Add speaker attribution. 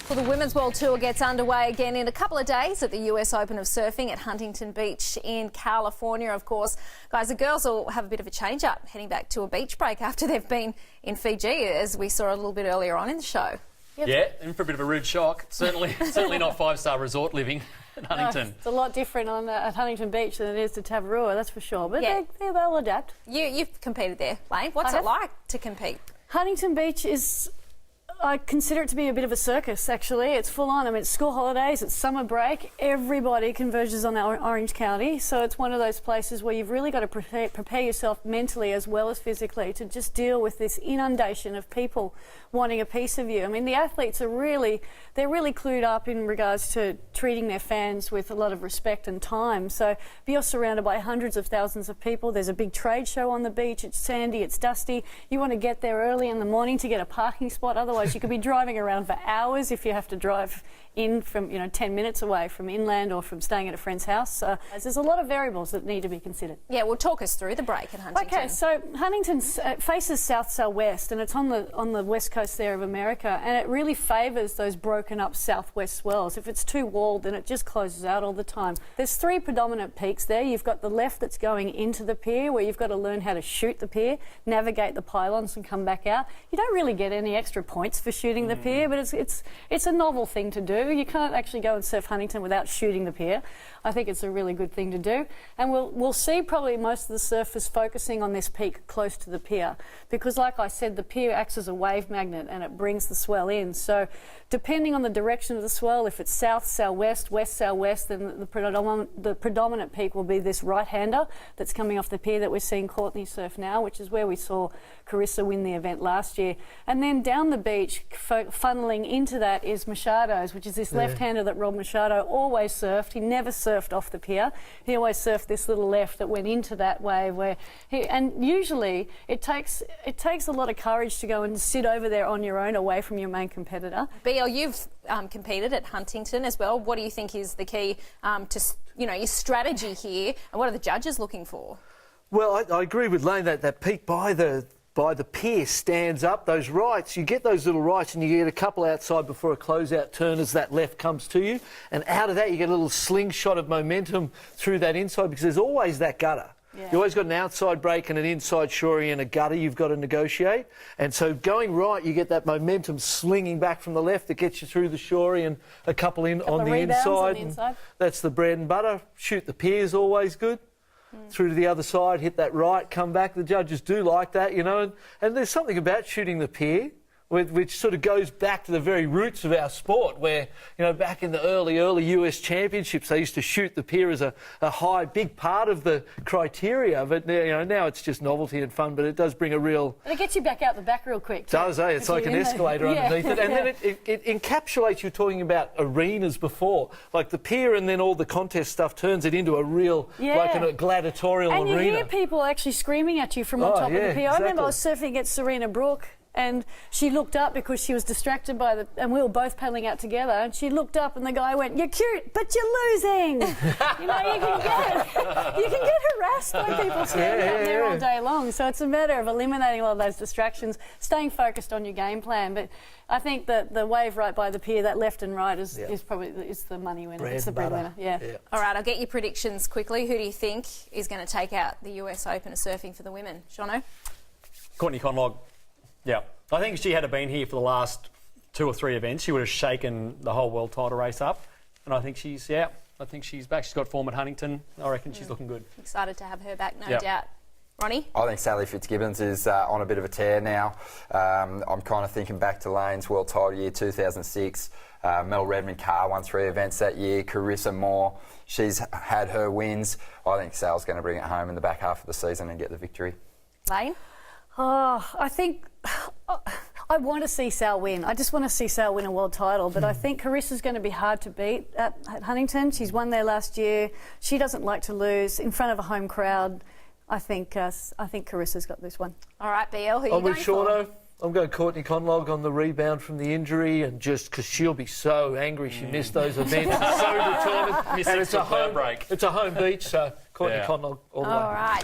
Speaker 1: Well, the Women's World Tour gets underway again in a couple of days at the US Open of Surfing at Huntington Beach in California, of course. Guys, the girls will have a bit of a change-up, heading back to a beach break after they've been in Fiji, as we saw a little bit earlier on in the show.
Speaker 2: Yep. Yeah, in for a bit of a rude shock. Certainly not five-star resort living at Huntington.
Speaker 3: No, it's a lot different at Huntington Beach than it is to Tavarua, that's for sure. But yeah, they'll adapt.
Speaker 1: You've competed there, Layne. What's it like to compete?
Speaker 3: Huntington Beach is... I consider it to be a bit of a circus, actually. It's full on. I mean, it's school holidays, it's summer break. Everybody converges on Orange County. So it's one of those places where you've really got to prepare yourself mentally as well as physically to just deal with this inundation of people wanting a piece of you. I mean, the athletes are they're really clued up in regards to treating their fans with a lot of respect and time. So you're surrounded by hundreds of thousands of people. There's a big trade show on the beach. It's sandy, it's dusty. You want to get there early in the morning to get a parking spot. Otherwise, you could be driving around for hours if you have to drive in from 10 minutes away from inland or from staying at a friend's house. There's a lot of variables that need to be considered.
Speaker 1: Yeah, well, talk us through the break at Huntington.
Speaker 3: Okay, so Huntington faces south-southwest, and it's on the west coast there of America, and it really favours those broken up southwest swells. If it's too walled, then it just closes out all the time. There's three predominant peaks there. You've got the left that's going into the pier, where you've got to learn how to shoot the pier, navigate the pylons and come back out. You don't really get any extra points for shooting the pier, but it's a novel thing to do. You can't actually go and surf Huntington without shooting the pier. I think it's a really good thing to do. And we'll see probably most of the surfers focusing on this peak close to the pier because, like I said, the pier acts as a wave magnet and it brings the swell in. So depending on the direction of the swell, if it's south, southwest, west, southwest, then the predominant peak will be this right-hander that's coming off the pier that we're seeing Courtney surf now, which is where we saw Carissa win the event last year. And then down the beach, funneling into that is Machado's, which is this left-hander that Rob Machado always surfed. He never surfed off the pier. He always surfed this little left that went into that wave and usually it takes a lot of courage to go and sit over there on your own away from your main competitor.
Speaker 1: BL, you've competed at Huntington as well. What do you think is the key to your strategy here, and what are the judges looking for?
Speaker 4: Well, I agree with Layne that peak by the pier stands up. Those rights, you get those little rights and you get a couple outside before a closeout turn as that left comes to you. And out of that, you get a little slingshot of momentum through that inside because there's always that gutter. Yeah. You always got an outside break and an inside shorey and a gutter you've got to negotiate. And so going right, you get that momentum slinging back from the left that gets you through the shorey and a couple on the inside. That's the bread and butter. Shoot the pier is always good. Through to the other side, hit that right, come back. The judges do like that, and there's something about shooting the pier which sort of goes back to the very roots of our sport where, back in the early US championships, they used to shoot the pier as a big part of the criteria. But, now it's just novelty and fun, but it does bring a real...
Speaker 3: And it gets you back out the back real quick.
Speaker 4: It does, eh? It's like an escalator underneath it. And then it encapsulates you talking about arenas before. Like the pier and then all the contest stuff turns it into a real, like a gladiatorial arena.
Speaker 3: And you hear people actually screaming at you from on top of the pier. Exactly. I remember I was surfing against Serena Brooke, and she looked up because she was distracted and we were both paddling out together, and she looked up and the guy went, "You're cute, but you're losing." You can get harassed by people standing up there all day long. So it's a matter of eliminating all of those distractions, staying focused on your game plan. But I think that the wave right by the pier, that left and right, is probably the money winner. It's the breadwinner. Yeah.
Speaker 1: All right, I'll get your predictions quickly. Who do you think is going to take out the US Open of Surfing for the women? Jono?
Speaker 2: Courtney Conlog. Yeah, I think if she had been here for the last 2 or 3 events, she would have shaken the whole world title race up. And I think she's back. She's got form at Huntington. I reckon she's looking good.
Speaker 1: Excited to have her back, no doubt. Ronnie?
Speaker 5: I think Sally Fitzgibbons is on a bit of a tear now. I'm kind of thinking back to Layne's world title year 2006. Mel Redmond-Carr won 3 events that year. Carissa Moore, she's had her wins. I think Sal's going to bring it home in the back half of the season and get the victory.
Speaker 1: Layne?
Speaker 3: Oh, I think I want to see Sal win. I just want to see Sal win a world title, but I think Carissa's going to be hard to beat at Huntington. She's won there last year. She doesn't like to lose in front of a home crowd. I think Carissa's got this one.
Speaker 1: All right, BL, who are you going
Speaker 4: with Shorto. I'm going Courtney Conlog on the rebound from the injury, and just because she'll be so angry she missed those events, so determined.
Speaker 2: And it's a home
Speaker 4: beach, so Courtney Conlog all the way.
Speaker 1: All right.